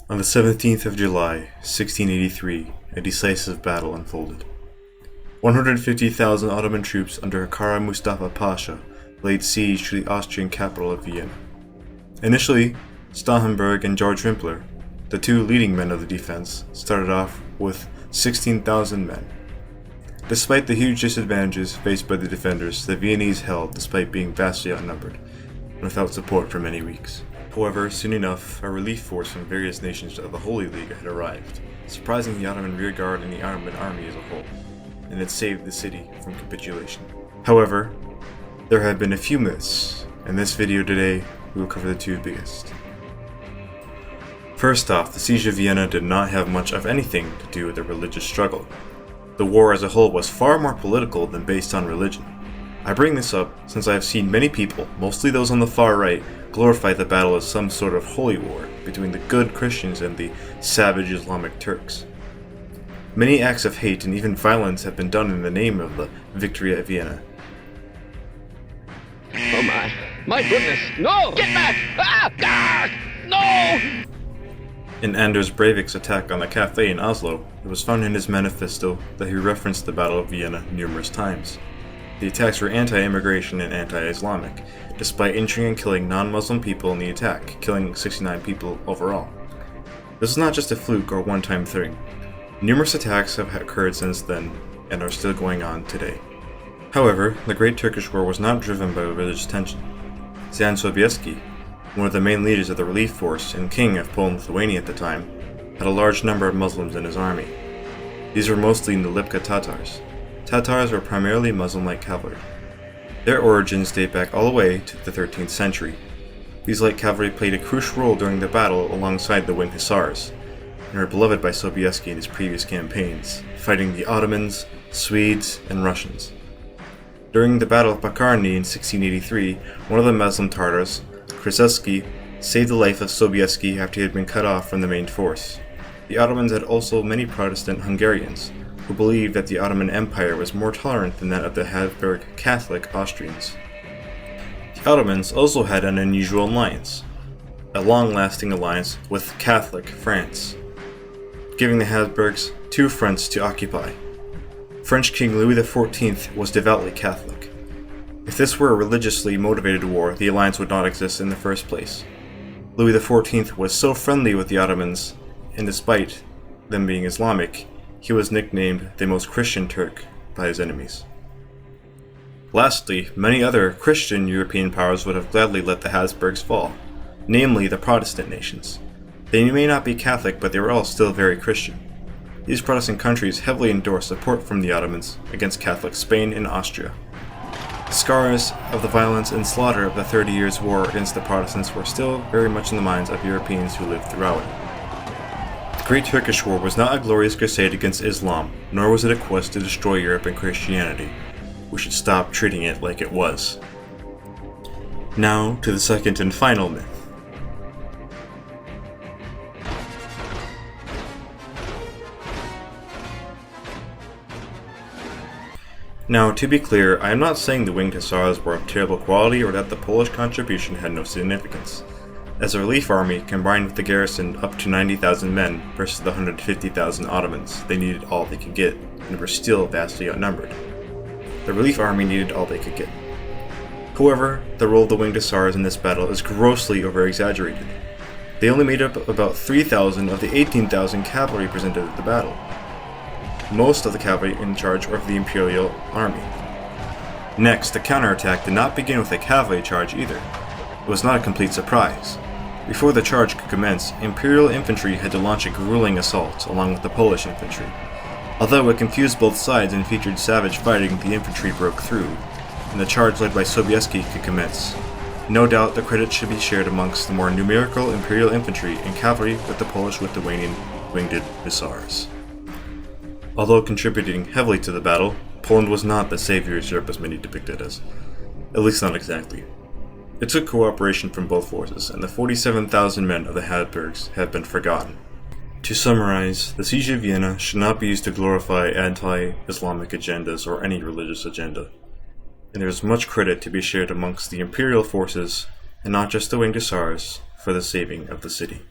On the 17th of July, 1683, a decisive battle unfolded. 150,000 Ottoman troops under Kara Mustafa Pasha laid siege to the Austrian capital of Vienna. Initially, Stauffenberg and George Wimpler, the two leading men of the defense, started off with 16,000 men. Despite the huge disadvantages faced by the defenders, the Viennese held despite being vastly outnumbered, and without support for many weeks. However, soon enough, a relief force from various nations of the Holy League had arrived, surprising the Ottoman rearguard and the Ottoman army as a whole, and had saved the city from capitulation. However, there have been a few myths. In this video today, we will cover the two biggest. First off, the siege of Vienna did not have much of anything to do with the religious struggle. The war as a whole was far more political than based on religion. I bring this up since I have seen many people, mostly those on the far right, glorify the battle as some sort of holy war between the good Christians and the savage Islamic Turks. Many acts of hate and even violence have been done in the name of the victory at Vienna. Oh my goodness, no! Get back! No! In Anders Breivik's attack on the cafe in Oslo, it was found in his manifesto that he referenced the Battle of Vienna numerous times. The attacks were anti-immigration and anti-Islamic, despite injuring and killing non-Muslim people in the attack, killing 69 people overall. This is not just a fluke or one-time thing. Numerous attacks have occurred since then, and are still going on today. However, the Great Turkish War was not driven by religious tension. Jan Sobieski, one of the main leaders of the relief force and king of Poland-Lithuania at the time, had a large number of Muslims in his army. These were mostly the Lipka Tatars. Tatars were primarily Muslim-like cavalry. Their origins date back all the way to the 13th century. These light cavalry played a crucial role during the battle alongside the Winged Hussars, and were beloved by Sobieski in his previous campaigns, fighting the Ottomans, Swedes, and Russians. During the Battle of Bakarni in 1683, one of the Muslim Tatars, Crescent, saved the life of Sobieski after he had been cut off from the main force. The Ottomans had also many Protestant Hungarians, who believed that the Ottoman Empire was more tolerant than that of the Habsburg Catholic Austrians. The Ottomans also had an unusual alliance, a long-lasting alliance with Catholic France, giving the Habsburgs two fronts to occupy. French King Louis XIV was devoutly Catholic. If this were a religiously motivated war, the alliance would not exist in the first place. Louis XIV was so friendly with the Ottomans, and despite them being Islamic, he was nicknamed the most Christian Turk by his enemies. Lastly, many other Christian European powers would have gladly let the Habsburgs fall, namely the Protestant nations. They may not be Catholic, but they were all still very Christian. These Protestant countries heavily endorsed support from the Ottomans against Catholic Spain and Austria. The scars of the violence and slaughter of the 30 Years' War against the Protestants were still very much in the minds of Europeans who lived throughout it. The Great Turkish War was not a glorious crusade against Islam, nor was it a quest to destroy Europe and Christianity. We should stop treating it like it was. Now to the second and final myth. Now, to be clear, I am not saying the Winged Hussars were of terrible quality or that the Polish contribution had no significance. As a relief army, combined with the garrison up to 90,000 men versus the 150,000 Ottomans, they needed all they could get, and were still vastly outnumbered. The relief army needed all they could get. However, the role of the Winged Hussars in this battle is grossly over-exaggerated. They only made up about 3,000 of the 18,000 cavalry presented at the battle. Most of the cavalry in charge of the Imperial Army. Next, the counterattack did not begin with a cavalry charge either. It was not a complete surprise. Before the charge could commence, Imperial infantry had to launch a grueling assault along with the Polish infantry. Although it confused both sides and featured savage fighting, the infantry broke through, and the charge led by Sobieski could commence. No doubt the credit should be shared amongst the more numerical Imperial infantry and cavalry with the Polish-Lithuanian Winged Hussars. Although contributing heavily to the battle, Poland was not the savior as Europe was many depicted as. At least not exactly. It took cooperation from both forces, and the 47,000 men of the Habsburgs have been forgotten. To summarize, the Siege of Vienna should not be used to glorify anti-Islamic agendas or any religious agenda, and there is much credit to be shared amongst the imperial forces, and not just the Winged Hussars, for the saving of the city.